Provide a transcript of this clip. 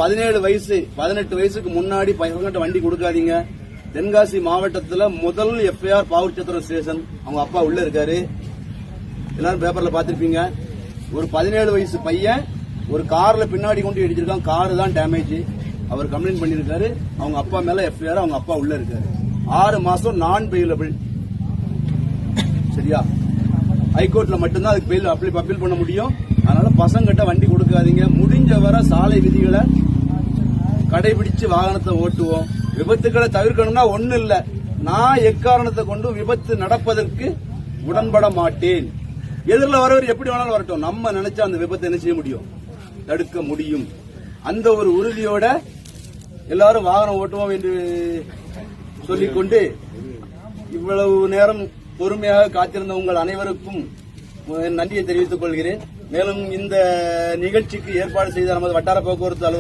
17 வயசு 18 வயசுக்கு முன்னாடி பசங்கிட்ட வண்டி கொடுக்காதீங்க. தென்காசி மாவட்டத்தில் முதல் எஃப்ஐஆர் பாவூர்சத்திரம் ஸ்டேஷன். அவங்க அப்பா உள்ள இருக்காரு, எல்லாரும் பேப்பர்ல பாத்திருப்பீங்க. ஒரு 17 வயசு பையன் ஒரு கார்ல பின்னாடி கொண்டு இடிச்சிருக்கான். காரு தான் டேமேஜ். அவர் கம்ப்ளைண்ட் பண்ணிருக்காரு. அவங்க அப்பா மேல எஃப்ஐஆர். அவங்க அப்பா உள்ள இருக்காரு. 6 மாசம் நான் பெயிலபிள். சரியா? ஹைகோர்ட்ல மட்டும்தான் அதுக்கு பெயில் அப்பீல் பண்ண முடியும். அதனால பசங்கிட்ட வண்டி கொடுக்காதீங்க. முடிஞ்ச வரை சாலை விதிகளை கடைபிடிச்சு வாகனத்தை ஓட்டுவோம். விபத்துக்களை தவிர்க்கணும்னா ஒண்ணு இல்ல, நான் எக்காரணத்தை கொண்டு விபத்து நடப்பதற்கு உடன்பட மாட்டேன். எதிரில் வரவர் எப்படி வேணாலும் வரட்டும், நம்ம நினைச்சா அந்த விபத்தை என்ன செய்ய முடியும்? தடுக்க முடியும். அந்த ஒரு உறுதியோட எல்லாரும் வாகனம் ஓட்டுவோம் என்று சொல்லிக்கொண்டு இவ்வளவு நேரம் பொறுமையாக காத்திருந்த உங்கள் அனைவருக்கும் நன்றியை தெரிவித்துக் கொள்கிறேன். மேலும் இந்த நிகழ்ச்சிக்கு ஏற்பாடு செய்த நமது வட்டார போக்குவரத்து